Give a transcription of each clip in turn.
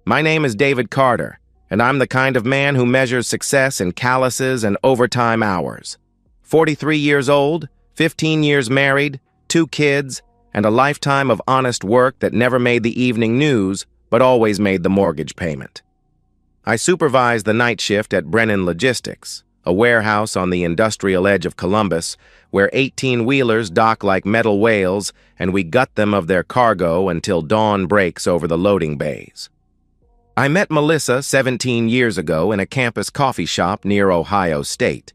My name is David Carter, and I'm the kind of man who measures success in calluses and overtime hours. 43 years old, 15 years married, 2 kids, and a lifetime of honest work that never made the evening news, but always made the mortgage payment. I supervise the night shift at Brennan Logistics, a warehouse on the industrial edge of Columbus, where 18-wheelers dock like metal whales and we gut them of their cargo until dawn breaks over the loading bays. I met Melissa 17 years ago in a campus coffee shop near Ohio State.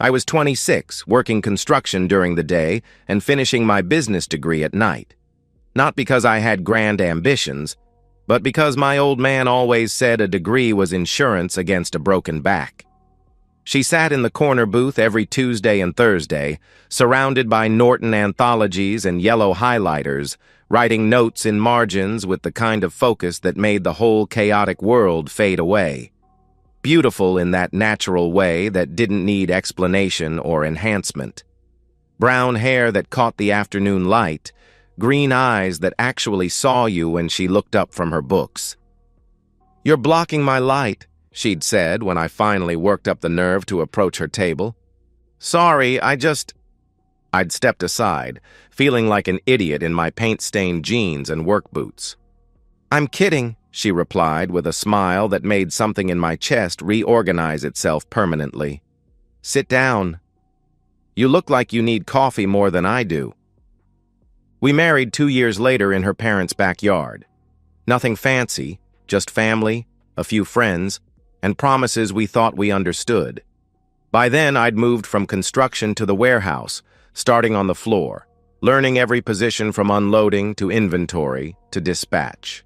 I was 26, working construction during the day and finishing my business degree at night. Not because I had grand ambitions, but because my old man always said a degree was insurance against a broken back. She sat in the corner booth every Tuesday and Thursday, surrounded by Norton anthologies and yellow highlighters, writing notes in margins with the kind of focus that made the whole chaotic world fade away. Beautiful in that natural way that didn't need explanation or enhancement. Brown hair that caught the afternoon light, green eyes that actually saw you when she looked up from her books. "You're blocking my light," she'd said when I finally worked up the nerve to approach her table. "Sorry, I'd stepped aside, feeling like an idiot in my paint-stained jeans and work boots. "I'm kidding," she replied with a smile that made something in my chest reorganize itself permanently. "Sit down. You look like you need coffee more than I do." We married 2 years later in her parents' backyard. Nothing fancy, just family, a few friends, and promises we thought we understood. By then, I'd moved from construction to the warehouse, starting on the floor, learning every position from unloading to inventory to dispatch.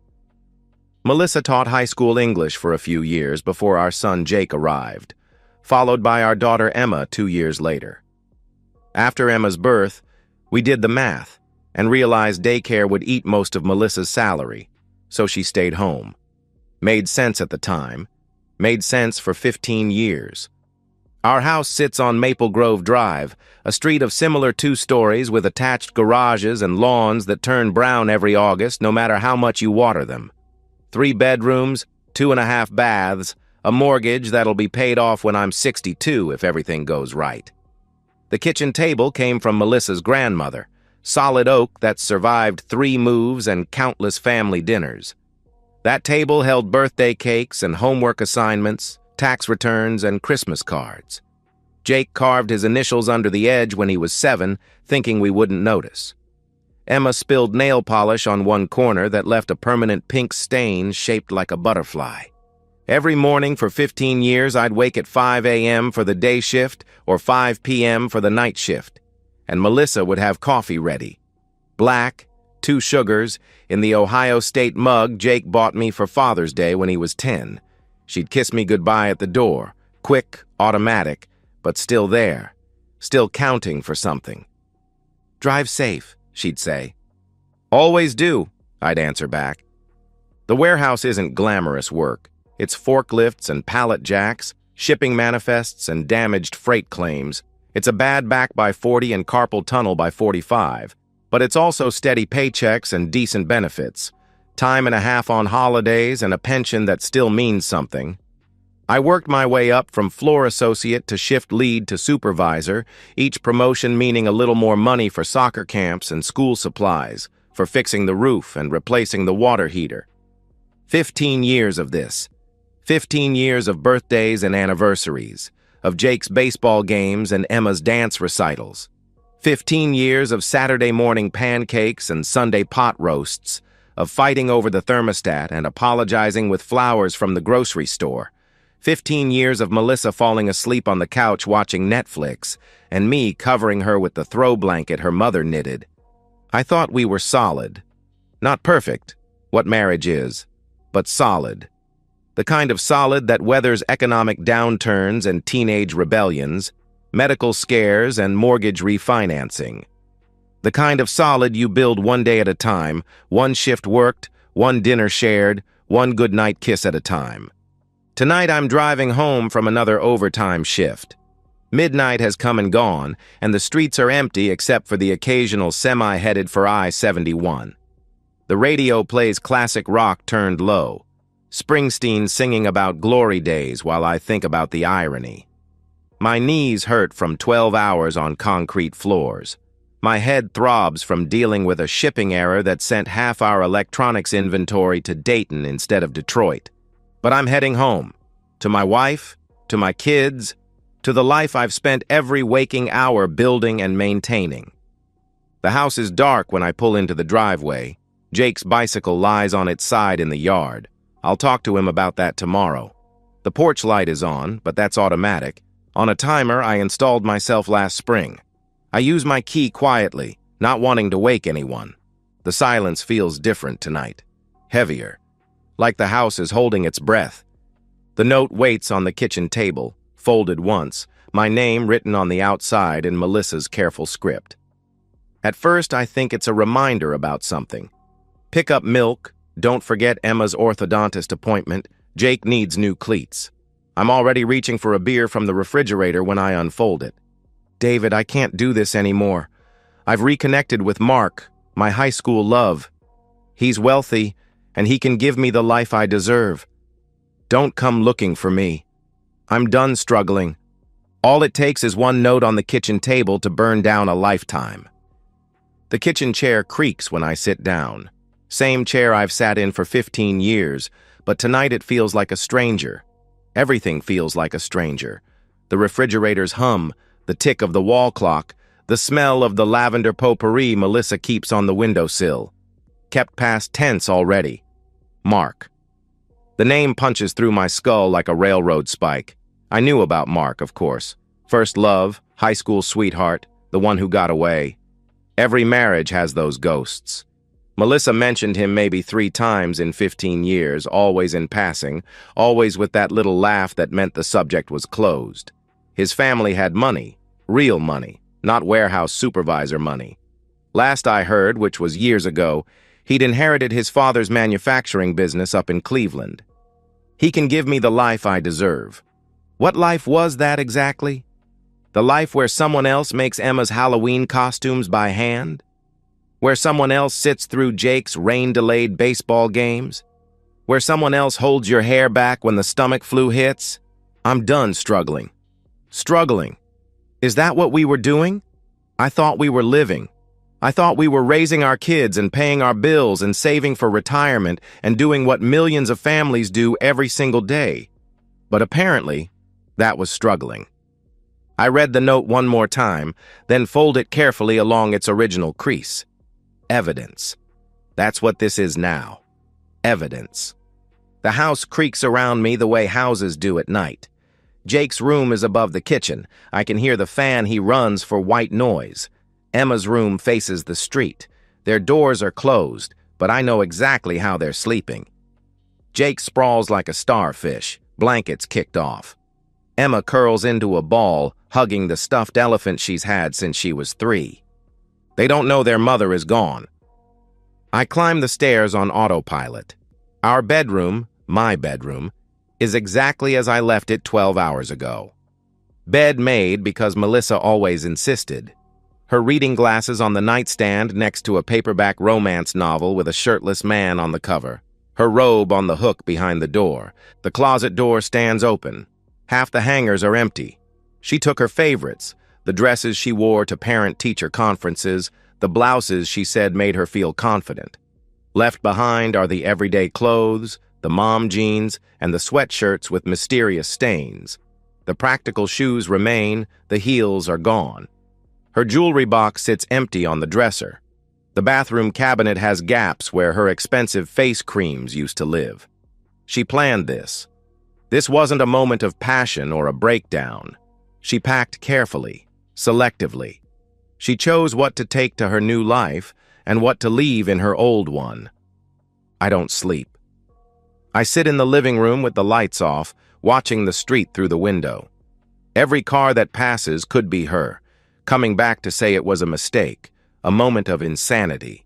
Melissa taught high school English for a few years before our son Jake arrived, followed by our daughter Emma 2 years later. After Emma's birth, we did the math and realized daycare would eat most of Melissa's salary, so she stayed home. Made sense at the time. Made sense for 15 years. Our house sits on Maple Grove Drive, a street of similar 2 stories with attached garages and lawns that turn brown every August no matter how much you water them. 3 bedrooms, 2.5 baths, a mortgage that'll be paid off when I'm 62 if everything goes right. The kitchen table came from Melissa's grandmother, solid oak that survived 3 moves and countless family dinners. That table held birthday cakes and homework assignments, tax returns, and Christmas cards. Jake carved his initials under the edge when he was 7, thinking we wouldn't notice. Emma spilled nail polish on one corner that left a permanent pink stain shaped like a butterfly. Every morning for 15 years, I'd wake at 5 a.m. for the day shift or 5 p.m. for the night shift, and Melissa would have coffee ready. Black, 2 sugars, in the Ohio State mug Jake bought me for Father's Day when he was 10. She'd kiss me goodbye at the door, quick, automatic, but still there, still counting for something. "Drive safe," she'd say. "Always do," I'd answer back. The warehouse isn't glamorous work. It's forklifts and pallet jacks, shipping manifests and damaged freight claims. It's a bad back by 40 and carpal tunnel by 45. But it's also steady paychecks and decent benefits, time and a half on holidays and a pension that still means something. I worked my way up from floor associate to shift lead to supervisor, each promotion meaning a little more money for soccer camps and school supplies, for fixing the roof and replacing the water heater. 15 years of this. 15 years of birthdays and anniversaries, of Jake's baseball games and Emma's dance recitals. 15 years of Saturday morning pancakes and Sunday pot roasts, of fighting over the thermostat and apologizing with flowers from the grocery store. 15 years of Melissa falling asleep on the couch watching Netflix, and me covering her with the throw blanket her mother knitted. I thought we were solid. Not perfect, what marriage is, but solid. The kind of solid that weathers economic downturns and teenage rebellions, medical scares, and mortgage refinancing. The kind of solid you build one day at a time, one shift worked, one dinner shared, one goodnight kiss at a time. Tonight I'm driving home from another overtime shift. Midnight has come and gone, and the streets are empty except for the occasional semi headed for I-71. The radio plays classic rock turned low. Springsteen singing about glory days while I think about the irony. My knees hurt from 12 hours on concrete floors. My head throbs from dealing with a shipping error that sent half our electronics inventory to Dayton instead of Detroit. But I'm heading home. To my wife, to my kids, to the life I've spent every waking hour building and maintaining. The house is dark when I pull into the driveway. Jake's bicycle lies on its side in the yard. I'll talk to him about that tomorrow. The porch light is on, but that's automatic. On a timer I installed myself last spring. I use my key quietly, not wanting to wake anyone. The silence feels different tonight. Heavier. Like the house is holding its breath. The note waits on the kitchen table, folded once, my name written on the outside in Melissa's careful script. At first I think it's a reminder about something. Pick up milk. Don't forget Emma's orthodontist appointment. Jake needs new cleats. I'm already reaching for a beer from the refrigerator when I unfold it. David, I can't do this anymore. I've reconnected with Mark, my high school love. He's wealthy, and he can give me the life I deserve. Don't come looking for me. I'm done struggling. All it takes is one note on the kitchen table to burn down a lifetime. The kitchen chair creaks when I sit down. Same chair I've sat in for 15 years, but tonight it feels like a stranger. Everything feels like a stranger. The refrigerator's hum, the tick of the wall clock, the smell of the lavender potpourri Melissa keeps on the windowsill. Kept past tense already. Mark. The name punches through my skull like a railroad spike. I knew about Mark, of course. First love, high school sweetheart, the one who got away. Every marriage has those ghosts. Melissa mentioned him maybe 3 times in 15 years, always in passing, always with that little laugh that meant the subject was closed. His family had money, real money, not warehouse supervisor money. Last I heard, which was years ago, he'd inherited his father's manufacturing business up in Cleveland. He can give me the life I deserve. What life was that exactly? The life where someone else makes Emma's Halloween costumes by hand? Where someone else sits through Jake's rain-delayed baseball games? Where someone else holds your hair back when the stomach flu hits? I'm done struggling. Struggling. Is that what we were doing? I thought we were living. I thought we were raising our kids and paying our bills and saving for retirement and doing what millions of families do every single day. But apparently, that was struggling. I read the note one more time, then fold it carefully along its original crease. Evidence. That's what this is now. Evidence. The house creaks around me the way houses do at night. Jake's room is above the kitchen. I can hear the fan he runs for white noise. Emma's room faces the street. Their doors are closed, but I know exactly how they're sleeping. Jake sprawls like a starfish, blankets kicked off. Emma curls into a ball, hugging the stuffed elephant she's had since she was 3. They don't know their mother is gone. I climb the stairs on autopilot. Our bedroom, my bedroom, is exactly as I left it 12 hours ago. Bed made because Melissa always insisted. Her reading glasses on the nightstand next to a paperback romance novel with a shirtless man on the cover. Her robe on the hook behind the door. The closet door stands open. Half the hangers are empty. She took her favorites, the dresses she wore to parent-teacher conferences, the blouses she said made her feel confident. Left behind are the everyday clothes, the mom jeans, and the sweatshirts with mysterious stains. The practical shoes remain, the heels are gone. Her jewelry box sits empty on the dresser. The bathroom cabinet has gaps where her expensive face creams used to live. She planned this. This wasn't a moment of passion or a breakdown. She packed carefully, selectively. She chose what to take to her new life and what to leave in her old one. I don't sleep. I sit in the living room with the lights off, watching the street through the window. Every car that passes could be her, coming back to say it was a mistake, a moment of insanity.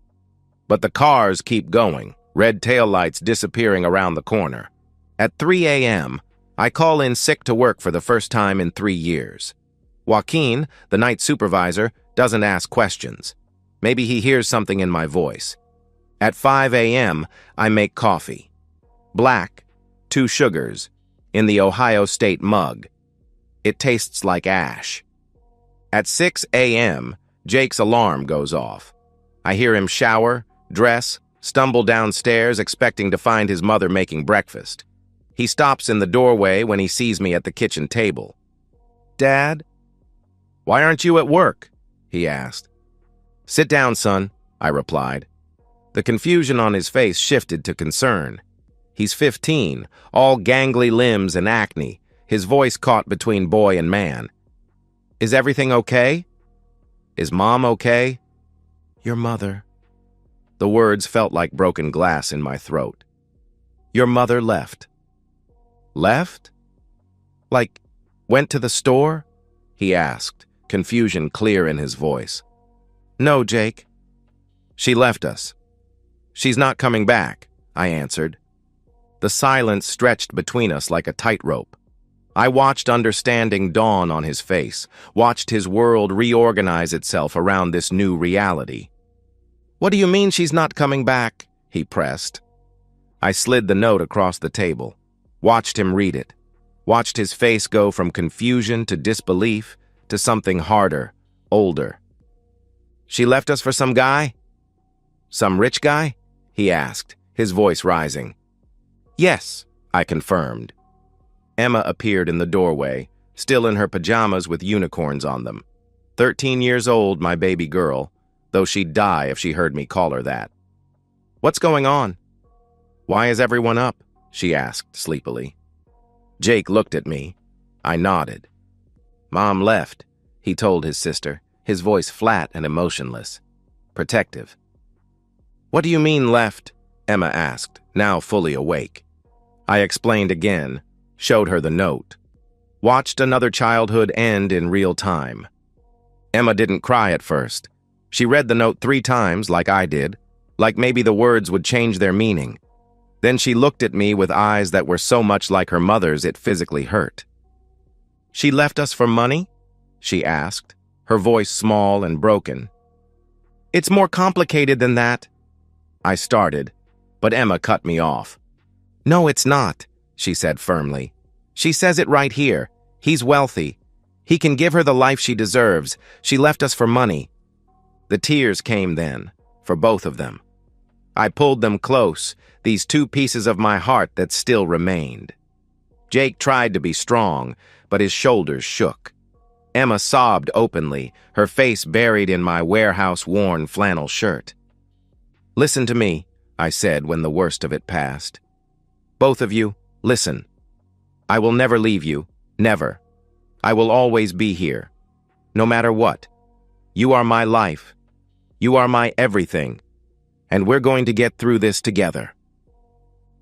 But the cars keep going, red taillights disappearing around the corner. At 3 a.m., I call in sick to work for the first time in 3 years. Joaquin, the night supervisor, doesn't ask questions. Maybe he hears something in my voice. At 5 a.m., I make coffee. Black, 2 sugars, in the Ohio State mug. It tastes like ash. At 6 a.m., Jake's alarm goes off. I hear him shower, dress, stumble downstairs expecting to find his mother making breakfast. He stops in the doorway when he sees me at the kitchen table. "Dad? Why aren't you at work?" he asked. "Sit down, son," I replied. The confusion on his face shifted to concern. He's 15, all gangly limbs and acne, his voice caught between boy and man. "Is everything okay? Is Mom okay?" "Your mother." The words felt like broken glass in my throat. "Your mother left." "Left? Like, went to the store?" he asked, confusion clear in his voice. "No, Jake. She left us. She's not coming back," I answered. The silence stretched between us like a tightrope. I watched understanding dawn on his face, watched his world reorganize itself around this new reality. "What do you mean she's not coming back?" he pressed. I slid the note across the table, watched him read it, watched his face go from confusion to disbelief to something harder, older. "She left us for some guy? Some rich guy?" he asked, his voice rising. "Yes," I confirmed. Emma appeared in the doorway, still in her pajamas with unicorns on them. 13 years old, my baby girl, though she'd die if she heard me call her that. "What's going on? Why is everyone up?" she asked sleepily. Jake looked at me. I nodded. "Mom left," he told his sister, his voice flat and emotionless. Protective. "What do you mean left?" Emma asked, now fully awake. I explained again, showed her the note. Watched another childhood end in real time. Emma didn't cry at first. She read the note 3 times like I did, like maybe the words would change their meaning. Then she looked at me with eyes that were so much like her mother's it physically hurt. "She left us for money?" she asked, her voice small and broken. "It's more complicated than that," I started, but Emma cut me off. "No, it's not," she said firmly. "She says it right here. He's wealthy. He can give her the life she deserves. She left us for money." The tears came then, for both of them. I pulled them close, these 2 pieces of my heart that still remained. Jake tried to be strong, but his shoulders shook. Emma sobbed openly, her face buried in my warehouse-worn flannel shirt. "Listen to me," I said when the worst of it passed. "Both of you, listen. I will never leave you, never. I will always be here, no matter what. You are my life. You are my everything. And we're going to get through this together."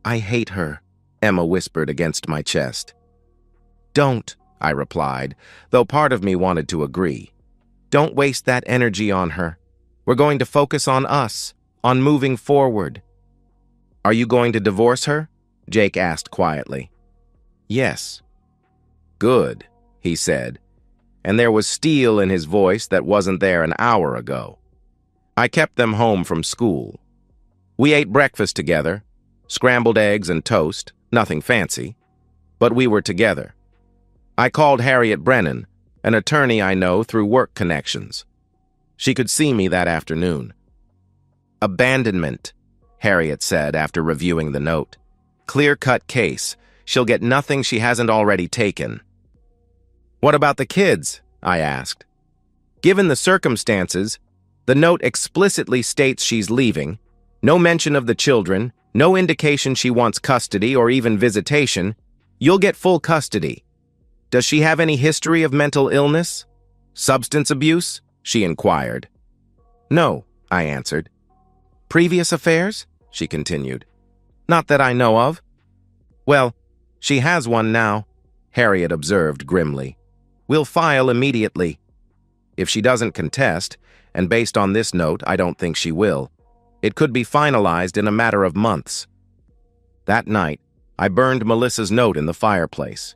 "I hate her," Emma whispered against my chest. "Don't," I replied, though part of me wanted to agree. "Don't waste that energy on her. We're going to focus on us, on moving forward." "Are you going to divorce her?" Jake asked quietly. "Yes." "Good," he said, and there was steel in his voice that wasn't there an hour ago. I kept them home from school. We ate breakfast together, scrambled eggs and toast, nothing fancy, but we were together. I called Harriet Brennan, an attorney I know through work connections. She could see me that afternoon. "Abandonment," Harriet said after reviewing the note. "Clear-cut case. She'll get nothing she hasn't already taken." "What about the kids?" I asked. "Given the circumstances, the note explicitly states she's leaving. No mention of the children, no indication she wants custody or even visitation. You'll get full custody. Does she have any history of mental illness? Substance abuse?" she inquired. "No," I answered. "Previous affairs?" she continued. "Not that I know of." "Well, she has one now," Harriet observed grimly. "We'll file immediately. If she doesn't contest, and based on this note, I don't think she will, it could be finalized in a matter of months." That night, I burned Melissa's note in the fireplace.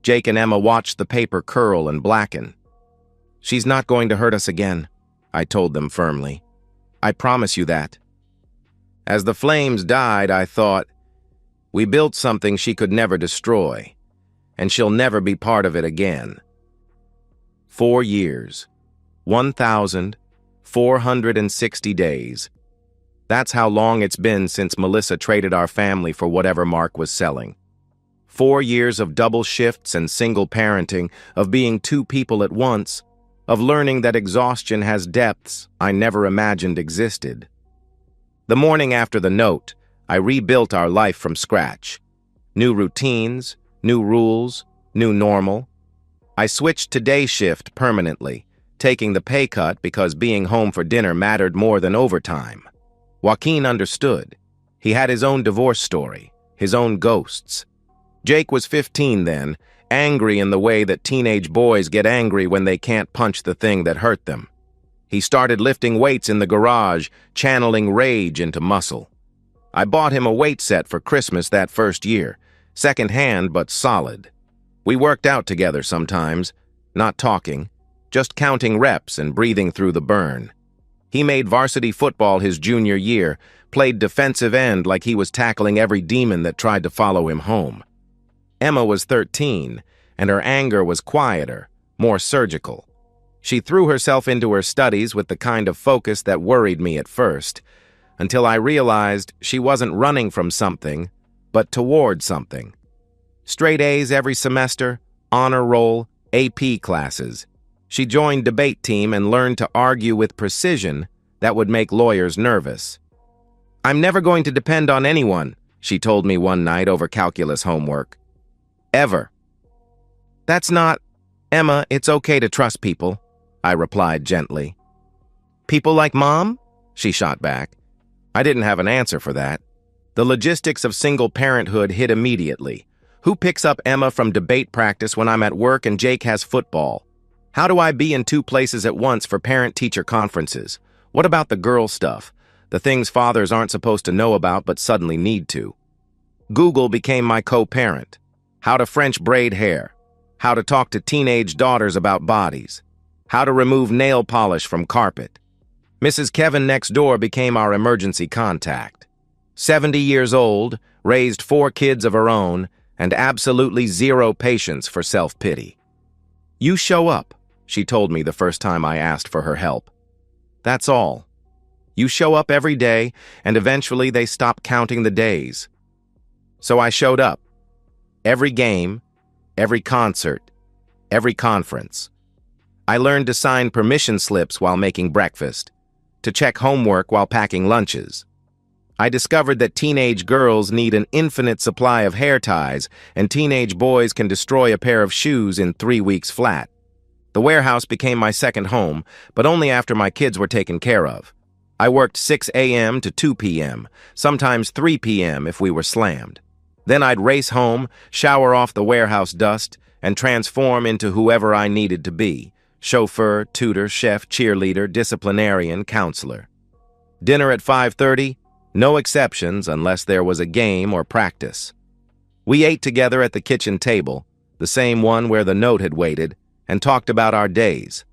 Jake and Emma watched the paper curl and blacken. "She's not going to hurt us again," I told them firmly. "I promise you that." As the flames died, I thought, We built something she could never destroy, and she'll never be part of it again. 4 years, 1,460 days. That's how long it's been since Melissa traded our family for whatever Mark was selling. 4 years of double shifts and single parenting, of being two people at once, of learning that exhaustion has depths I never imagined existed. The morning after the note, I rebuilt our life from scratch. New routines, new rules, new normal. I switched to day shift permanently, taking the pay cut because being home for dinner mattered more than overtime. Joaquin understood. He had his own divorce story, his own ghosts. Jake was 15 then, angry in the way that teenage boys get angry when they can't punch the thing that hurt them. He started lifting weights in the garage, channeling rage into muscle. I bought him a weight set for Christmas that first year, second-hand but solid. We worked out together sometimes, not talking, just counting reps and breathing through the burn. He made varsity football his junior year, played defensive end like he was tackling every demon that tried to follow him home. Emma was 13, and her anger was quieter, more surgical. She threw herself into her studies with the kind of focus that worried me at first, until I realized she wasn't running from something, but toward something. Straight A's every semester, honor roll, AP classes. She joined debate team and learned to argue with precision that would make lawyers nervous. "I'm never going to depend on anyone," she told me one night over calculus homework. "Ever." "That's not, Emma, it's okay to trust people," I replied gently. "People like Mom?" she shot back. I didn't have an answer for that. The logistics of single parenthood hit immediately. Who picks up Emma from debate practice when I'm at work and Jake has football? How do I be in two places at once for parent-teacher conferences? What about the girl stuff? The things fathers aren't supposed to know about but suddenly need to. Google became my co-parent. How to French braid hair. How to talk to teenage daughters about bodies. How to remove nail polish from carpet. Mrs. Kevin next door became our emergency contact. 70 years old, raised 4 kids of her own, and absolutely zero patience for self-pity. "You show up," she told me the first time I asked for her help. "That's all. You show up every day, and eventually they stop counting the days." So I showed up. Every game, every concert, every conference. I learned to sign permission slips while making breakfast, to check homework while packing lunches. I discovered that teenage girls need an infinite supply of hair ties, and teenage boys can destroy a pair of shoes in 3 weeks flat. The warehouse became my second home, but only after my kids were taken care of. I worked 6 a.m. to 2 p.m., sometimes 3 p.m. if we were slammed. Then I'd race home, shower off the warehouse dust, and transform into whoever I needed to be: chauffeur, tutor, chef, cheerleader, disciplinarian, counselor. Dinner at 5:30, no exceptions unless there was a game or practice. We ate together at the kitchen table, the same one where the note had waited, and talked about our days.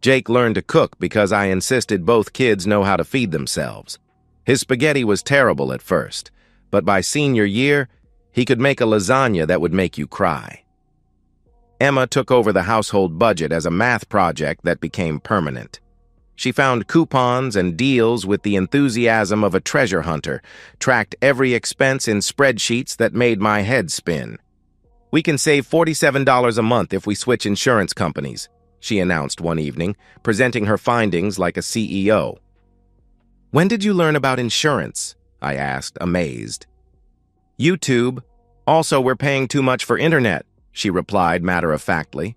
Jake learned to cook because I insisted both kids know how to feed themselves. His spaghetti was terrible at first, but by senior year, he could make a lasagna that would make you cry. Emma took over the household budget as a math project that became permanent. She found coupons and deals with the enthusiasm of a treasure hunter, tracked every expense in spreadsheets that made my head spin. "We can save $47 a month if we switch insurance companies," she announced one evening, presenting her findings like a CEO. "When did you learn about insurance?" I asked, amazed. "YouTube. Also, we're paying too much for internet," she replied matter-of-factly.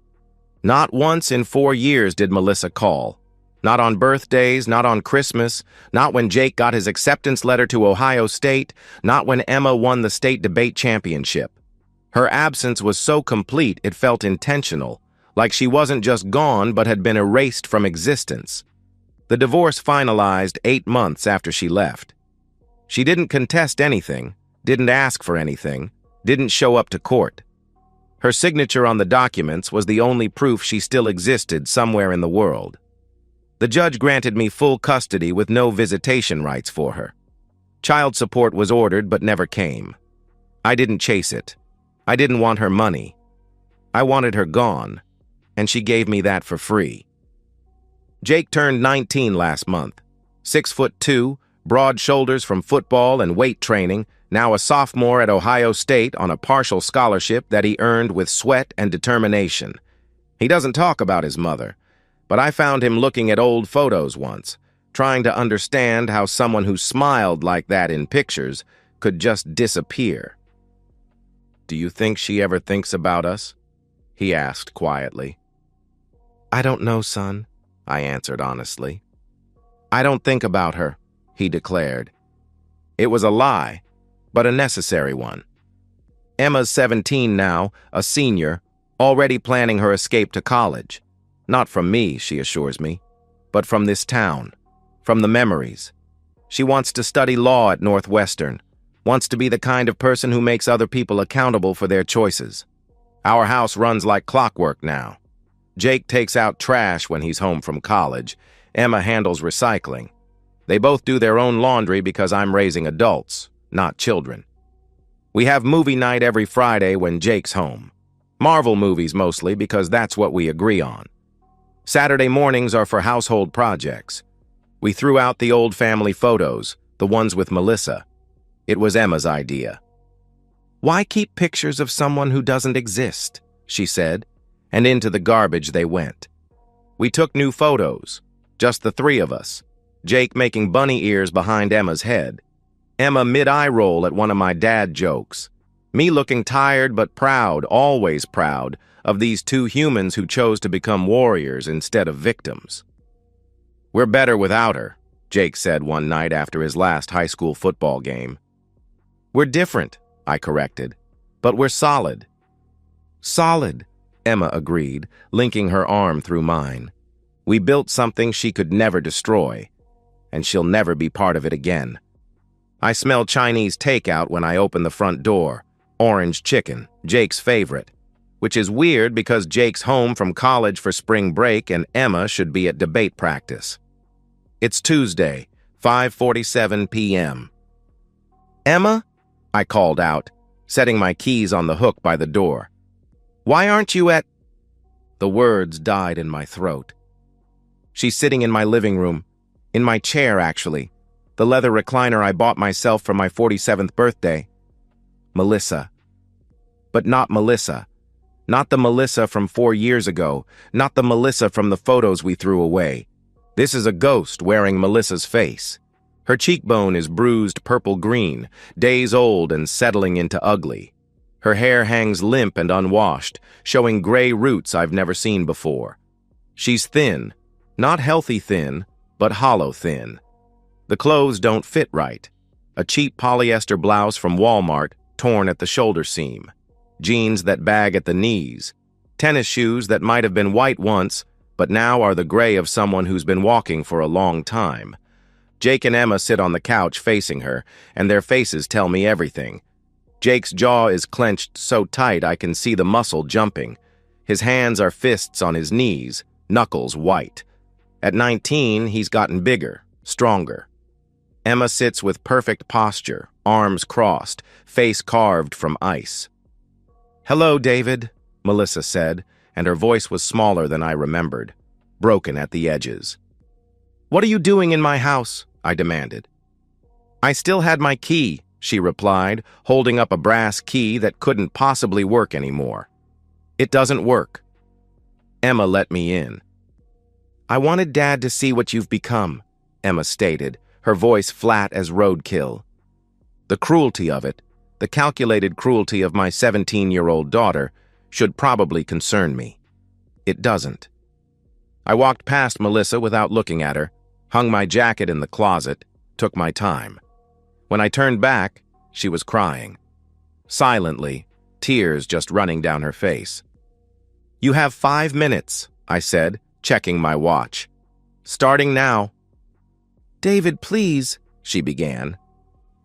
Not once in 4 years did Melissa call. Not on birthdays, not on Christmas, not when Jake got his acceptance letter to Ohio State, not when Emma won the state debate championship. Her absence was so complete it felt intentional, like she wasn't just gone but had been erased from existence. The divorce finalized 8 months after she left. She didn't contest anything, didn't ask for anything, didn't show up to court. Her signature on the documents was the only proof she still existed somewhere in the world. The judge granted me full custody with no visitation rights for her. Child support was ordered but never came. I didn't chase it. I didn't want her money. I wanted her gone, and she gave me that for free. Jake turned 19 last month. 6'2", broad shoulders from football and weight training, now a sophomore at Ohio State on a partial scholarship that he earned with sweat and determination. He doesn't talk about his mother, but I found him looking at old photos once, trying to understand how someone who smiled like that in pictures could just disappear. "Do you think she ever thinks about us?" he asked quietly. "I don't know, son," I answered honestly. "I don't think about her," he declared. It was a lie, but a necessary one. Emma's 17 now, a senior, already planning her escape to college. Not from me, she assures me, but from this town, from the memories. She wants to study law at Northwestern, wants to be the kind of person who makes other people accountable for their choices. Our house runs like clockwork now. Jake takes out trash when he's home from college. Emma handles recycling. They both do their own laundry because I'm raising adults, not children. We have movie night every Friday when Jake's home. Marvel movies mostly because that's what we agree on. Saturday mornings are for household projects. We threw out the old family photos, the ones with Melissa. It was Emma's idea. "Why keep pictures of someone who doesn't exist?" she said, and into the garbage they went. We took new photos, just the three of us, Jake making bunny ears behind Emma's head, Emma mid-eye roll at one of my dad jokes, me looking tired but proud, always proud, of these two humans who chose to become warriors instead of victims. "We're better without her," Jake said one night after his last high school football game. "We're different," I corrected, "but we're solid." "Solid," Emma agreed, linking her arm through mine. "We built something she could never destroy, and she'll never be part of it again." I smell Chinese takeout when I open the front door. Orange chicken, Jake's favorite. Which is weird because Jake's home from college for spring break and Emma should be at debate practice. It's Tuesday, 5:47 p.m. "Emma?" I called out, setting my keys on the hook by the door. "Why aren't you at—" The words died in my throat. She's sitting in my living room, in my chair actually, the leather recliner I bought myself for my 47th birthday. Melissa. But not Melissa. Not the Melissa from 4 years ago, not the Melissa from the photos we threw away. This is a ghost wearing Melissa's face. Her cheekbone is bruised purple-green, days old and settling into ugly. Her hair hangs limp and unwashed, showing gray roots I've never seen before. She's thin, not healthy thin, but hollow thin. The clothes don't fit right. A cheap polyester blouse from Walmart, torn at the shoulder seam. Jeans that bag at the knees. Tennis shoes that might have been white once, but now are the gray of someone who's been walking for a long time. Jake and Emma sit on the couch facing her, and their faces tell me everything. Jake's jaw is clenched so tight I can see the muscle jumping. His hands are fists on his knees, knuckles white. At 19, he's gotten bigger, stronger. Emma sits with perfect posture, arms crossed, face carved from ice. "Hello, David," Melissa said, and her voice was smaller than I remembered, broken at the edges. "What are you doing in my house?" I demanded. "I still had my key," she replied, holding up a brass key that couldn't possibly work anymore. "It doesn't work." Emma let me in. "I wanted Dad to see what you've become," Emma stated, her voice flat as roadkill. The cruelty of it, the calculated cruelty of my 17-year-old daughter, should probably concern me. It doesn't. I walked past Melissa without looking at her, hung my jacket in the closet, took my time. When I turned back, she was crying. Silently, tears just running down her face. "You have 5 minutes," I said, checking my watch. "Starting now." "David, please," she began.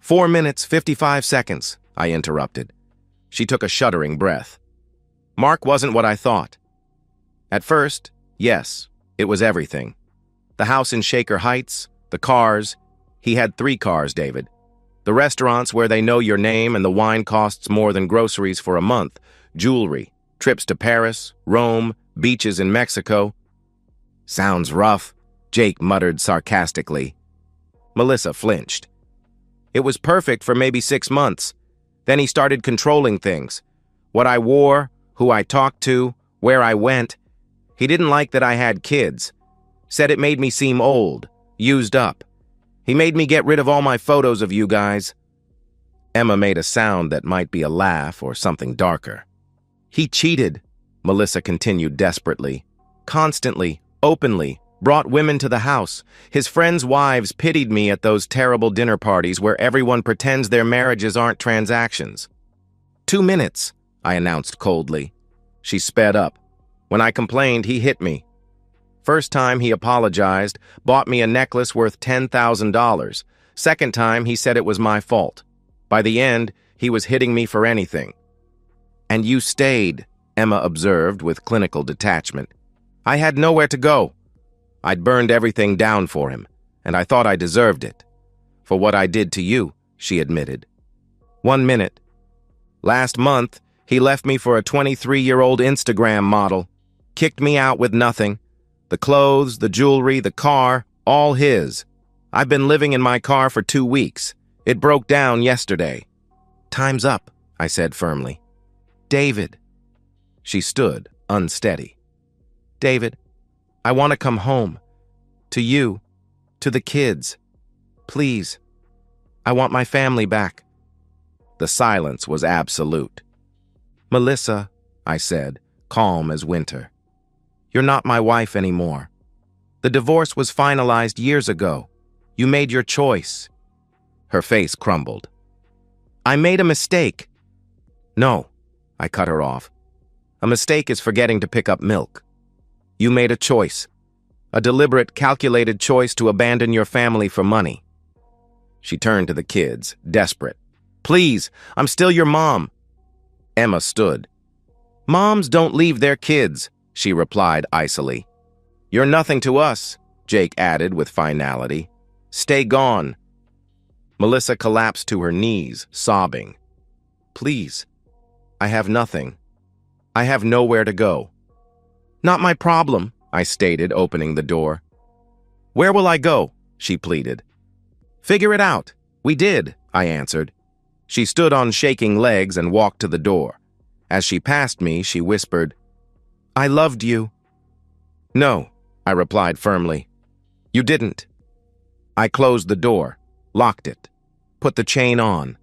4 minutes, 55 seconds, I interrupted. She took a shuddering breath. Mark wasn't what I thought. At first, yes, it was everything. The house in Shaker Heights, the cars. He had 3 cars, David. The restaurants where they know your name and the wine costs more than groceries for a month. Jewelry, trips to Paris, Rome, beaches in Mexico. Sounds rough, Jake muttered sarcastically. Melissa flinched. It was perfect for maybe 6 months. Then he started controlling things. What I wore, who I talked to, where I went. He didn't like that I had kids. Said it made me seem old, used up. He made me get rid of all my photos of you guys. Emma made a sound that might be a laugh or something darker. He cheated, Melissa continued desperately. Constantly, openly, brought women to the house. His friends' wives pitied me at those terrible dinner parties where everyone pretends their marriages aren't transactions. 2 minutes, I announced coldly. She sped up. When I complained, he hit me. First time, he apologized, bought me a necklace worth $10,000. Second time, he said it was my fault. By the end, he was hitting me for anything. And you stayed, Emma observed with clinical detachment. I had nowhere to go. I'd burned everything down for him, and I thought I deserved it. For what I did to you, she admitted. 1 minute. Last month, he left me for a 23-year-old Instagram model. Kicked me out with nothing. The clothes, the jewelry, the car, all his. I've been living in my car for 2 weeks. It broke down yesterday. Time's up, I said firmly. David. She stood, unsteady. David, I want to come home. To you. To the kids. Please. I want my family back. The silence was absolute. Melissa, I said, calm as winter. You're not my wife anymore. The divorce was finalized years ago. You made your choice. Her face crumbled. I made a mistake. No, I cut her off. A mistake is forgetting to pick up milk. You made a choice. A deliberate, calculated choice to abandon your family for money. She turned to the kids, desperate. Please, I'm still your mom. Emma stood. Moms don't leave their kids, she replied icily. You're nothing to us, Jake added with finality. Stay gone. Melissa collapsed to her knees, sobbing. Please, I have nothing. I have nowhere to go. Not my problem, I stated, opening the door. Where will I go? She pleaded. Figure it out. We did, I answered. She stood on shaking legs and walked to the door. As she passed me, she whispered, I loved you. No, I replied firmly. You didn't. I closed the door, locked it, put the chain on.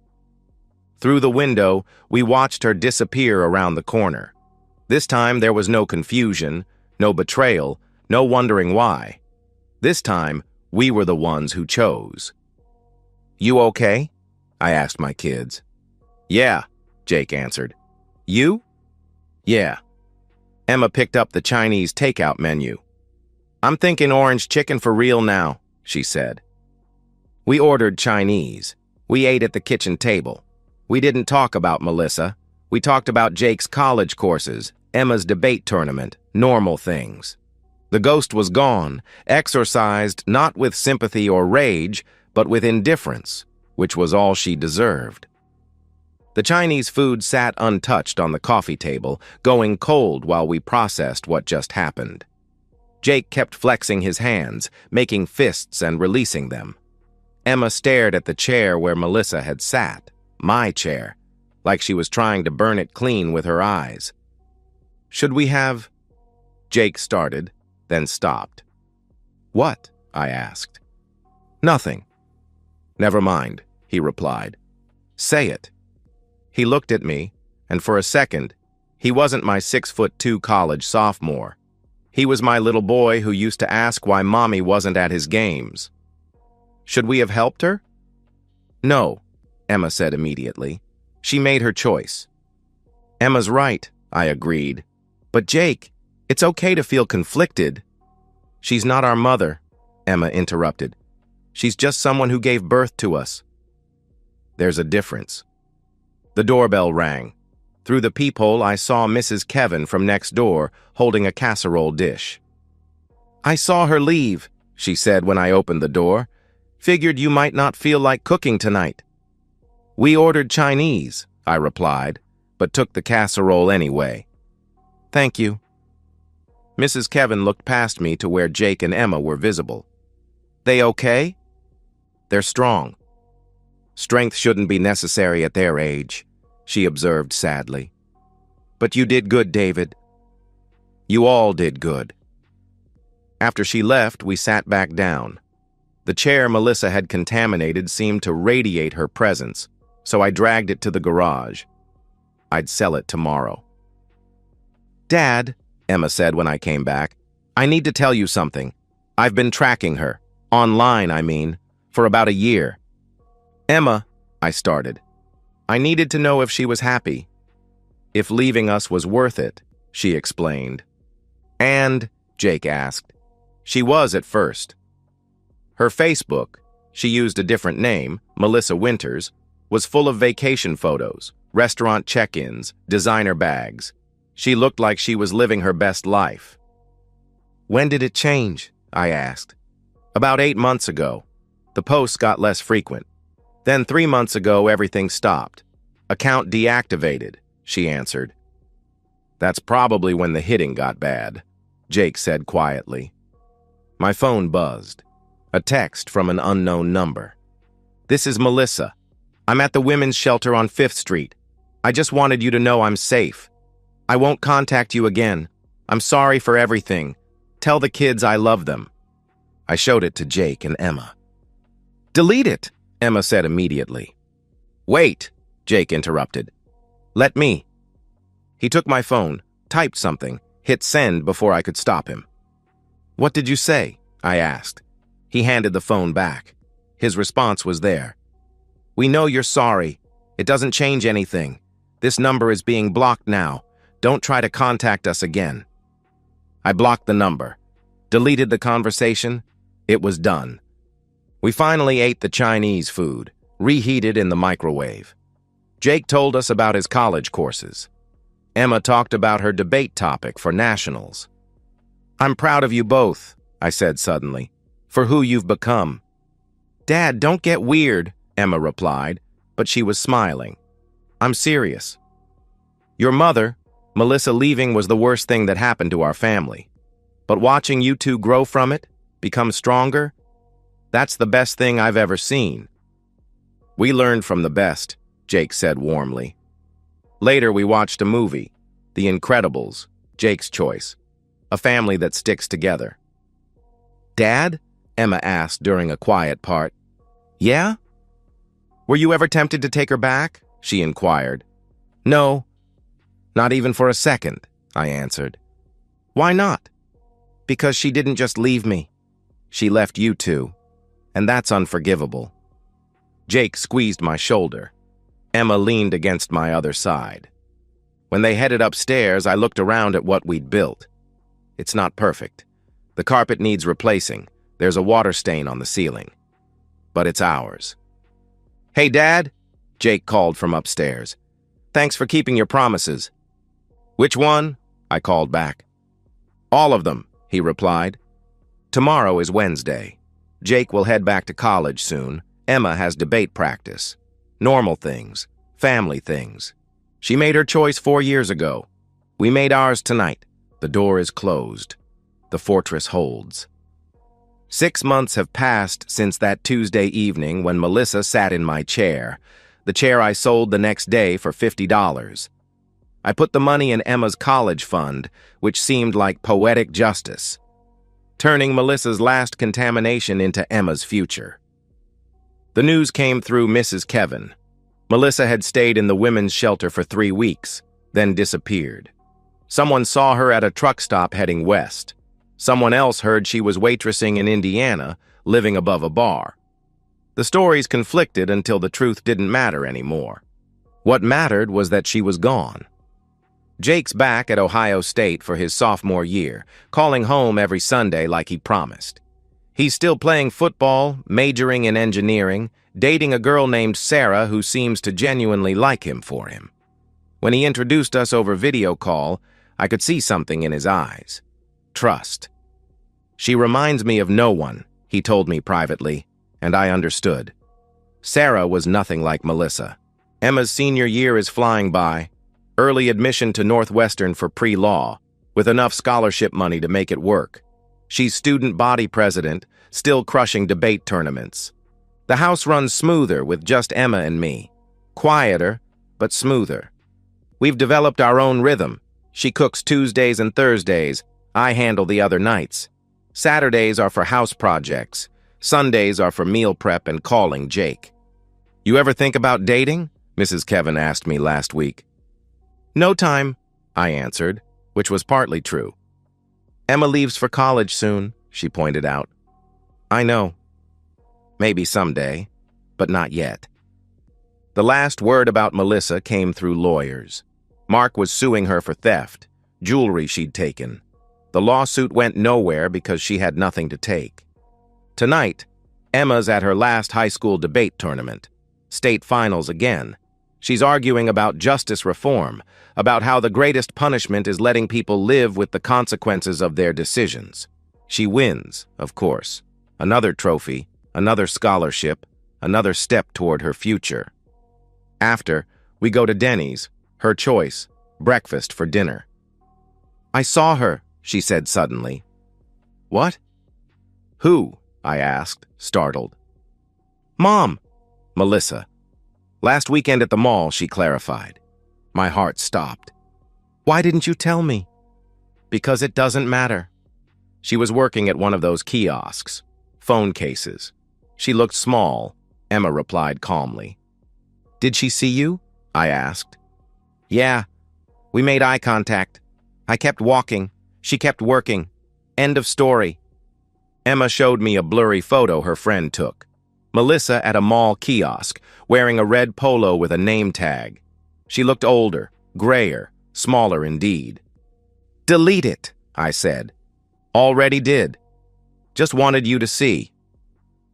Through the window, we watched her disappear around the corner. This time there was no confusion, no betrayal, no wondering why. This time, we were the ones who chose. You okay? I asked my kids. Yeah, Jake answered. You? Yeah. Emma picked up the Chinese takeout menu. I'm thinking orange chicken for real now, she said. We ordered Chinese. We ate at the kitchen table. We didn't talk about Melissa. We talked about Jake's college courses, Emma's debate tournament, normal things. The ghost was gone, exorcised not with sympathy or rage, but with indifference, which was all she deserved. The Chinese food sat untouched on the coffee table, going cold while we processed what just happened. Jake kept flexing his hands, making fists and releasing them. Emma stared at the chair where Melissa had sat, my chair, like she was trying to burn it clean with her eyes. Should we have... Jake started, then stopped. What? I asked. Nothing. Never mind, he replied. Say it. He looked at me, and for a second, he wasn't my 6'2" college sophomore. He was my little boy who used to ask why mommy wasn't at his games. Should we have helped her? No, Emma said immediately. She made her choice. Emma's right, I agreed. But Jake, it's okay to feel conflicted. She's not our mother, Emma interrupted. She's just someone who gave birth to us. There's a difference. The doorbell rang. Through the peephole, I saw Mrs. Kevin from next door, holding a casserole dish. I saw her leave, she said when I opened the door. Figured you might not feel like cooking tonight. We ordered Chinese, I replied, but took the casserole anyway. Thank you. Mrs. Kevin looked past me to where Jake and Emma were visible. They okay? They're strong. Strength shouldn't be necessary at their age, she observed sadly. But you did good, David. You all did good. After she left, we sat back down. The chair Melissa had contaminated seemed to radiate her presence, so I dragged it to the garage. I'd sell it tomorrow. Dad, Emma said when I came back, I need to tell you something. I've been tracking her, online I mean, for about a year. Emma, I started. I needed to know if she was happy. If leaving us was worth it, she explained. And, Jake asked. She was at first. Her Facebook, she used a different name, Melissa Winters, was full of vacation photos, restaurant check-ins, designer bags. She looked like she was living her best life. When did it change? I asked. About 8 months ago. The posts got less frequent. Then 3 months ago, everything stopped. Account deactivated, she answered. That's probably when the hitting got bad, Jake said quietly. My phone buzzed. A text from an unknown number. This is Melissa. I'm at the women's shelter on 5th Street. I just wanted you to know I'm safe. I won't contact you again. I'm sorry for everything. Tell the kids I love them. I showed it to Jake and Emma. Delete it, Emma said immediately. Wait, Jake interrupted. Let me. He took my phone, typed something, hit send before I could stop him. What did you say? I asked. He handed the phone back. His response was there. We know you're sorry. It doesn't change anything. This number is being blocked now. Don't try to contact us again. I blocked the number. Deleted the conversation. It was done. We finally ate the Chinese food, reheated in the microwave. Jake told us about his college courses. Emma talked about her debate topic for nationals. I'm proud of you both, I said suddenly, for who you've become. Dad, don't get weird, Emma replied, but she was smiling. I'm serious. Your mother, Melissa, leaving was the worst thing that happened to our family. But watching you two grow from it, become stronger, that's the best thing I've ever seen. We learned from the best, Jake said warmly. Later, we watched a movie, The Incredibles, Jake's choice, a family that sticks together. Dad? Emma asked during a quiet part. Yeah? Were you ever tempted to take her back? She inquired. No, not even for a second, I answered. Why not? Because she didn't just leave me. She left you two, and that's unforgivable. Jake squeezed my shoulder. Emma leaned against my other side. When they headed upstairs, I looked around at what we'd built. It's not perfect. The carpet needs replacing. There's a water stain on the ceiling. But it's ours. Hey, Dad, Jake called from upstairs. Thanks for keeping your promises. Which one? I called back. All of them, he replied. Tomorrow is Wednesday. Jake will head back to college soon. Emma has debate practice. Normal things. Family things. She made her choice 4 years ago. We made ours tonight. The door is closed. The fortress holds. 6 months have passed since that Tuesday evening when Melissa sat in my chair, the chair I sold the next day for $50. I put the money in Emma's college fund, which seemed like poetic justice, turning Melissa's last contamination into Emma's future. The news came through Mrs. Kevin. Melissa had stayed in the women's shelter for 3 weeks, then disappeared. Someone saw her at a truck stop heading west. Someone else heard she was waitressing in Indiana, living above a bar. The stories conflicted until the truth didn't matter anymore. What mattered was that she was gone. Jake's back at Ohio State for his sophomore year, calling home every Sunday like he promised. He's still playing football, majoring in engineering, dating a girl named Sarah who seems to genuinely like him for him. When he introduced us over video call, I could see something in his eyes. Trust. She reminds me of no one, he told me privately, and I understood. Sarah was nothing like Melissa. Emma's senior year is flying by. Early admission to Northwestern for pre-law, with enough scholarship money to make it work. She's student body president, still crushing debate tournaments. The house runs smoother with just Emma and me. Quieter, but smoother. We've developed our own rhythm. She cooks Tuesdays and Thursdays. I handle the other nights. Saturdays are for house projects. Sundays are for meal prep and calling Jake. You ever think about dating? Mrs. Kevin asked me last week. No time, I answered, which was partly true. Emma leaves for college soon, she pointed out. I know. Maybe someday, but not yet. The last word about Melissa came through lawyers. Mark was suing her for theft, jewelry she'd taken. The lawsuit went nowhere because she had nothing to take. Tonight, Emma's at her last high school debate tournament. State finals again. She's arguing about justice reform, about how the greatest punishment is letting people live with the consequences of their decisions. She wins, of course. Another trophy, another scholarship, another step toward her future. After, we go to Denny's, her choice, breakfast for dinner. I saw her, she said suddenly. What? Who? I asked, startled. Mom. Melissa. Last weekend at the mall, she clarified. My heart stopped. Why didn't you tell me? Because it doesn't matter. She was working at one of those kiosks, phone cases. She looked small, Emma replied calmly. Did she see you? I asked. Yeah. We made eye contact. I kept walking. She kept working. End of story. Emma showed me a blurry photo her friend took. Melissa at a mall kiosk, wearing a red polo with a name tag. She looked older, grayer, smaller indeed. Delete it, I said. Already did. Just wanted you to see.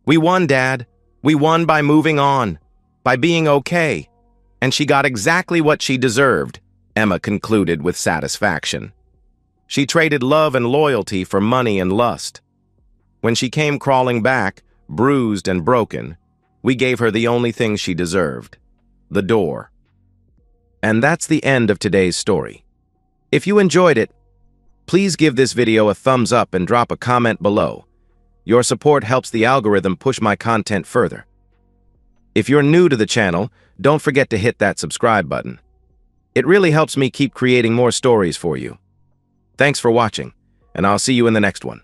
We won, Dad. We won by moving on, by being okay. And she got exactly what she deserved, Emma concluded with satisfaction. She traded love and loyalty for money and lust. When she came crawling back, bruised and broken, we gave her the only thing she deserved, the door. And that's the end of today's story. If you enjoyed it, please give this video a thumbs up and drop a comment below. Your support helps the algorithm push my content further. If you're new to the channel, don't forget to hit that subscribe button. It really helps me keep creating more stories for you. Thanks for watching, and I'll see you in the next one.